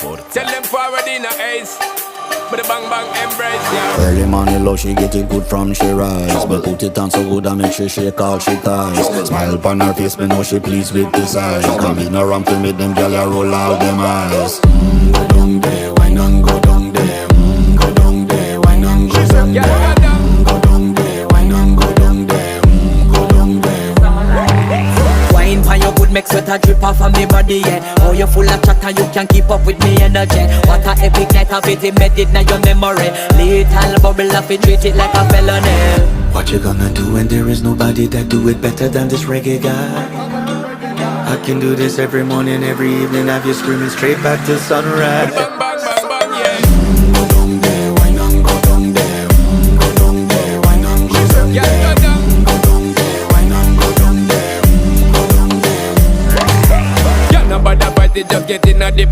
Tell them forward in a ace. But the bang bang embrace, yeah. Early morning love, she get it good from she rise. But put it on so good I make she shake all she ties. Smile upon her face, me know she pleased with the size. Come in around to make them gyal a roll out them eyes. Go down there, why not go down there? Go down there, why not go down there? Go down there, why not go down there? Go down there. Wine pan your good make sweat a drip off of me body, yeah. Oh, you full of chatter, you can't keep up with me energy. What a epic night of it, embedded in your memory. Little bubble of it, treat it like a felony. What you gonna do when there is nobody that do it better than this reggae guy? I can do this every morning, every evening, have you screaming straight back to sunrise. Bang bang bang bang, yeah. Go down there, why not go down there? Go down there, why not go down there? Yeah, go down. Go down there, why not go down there? Go down there. Yeah, nobody fight it, just get in a deep.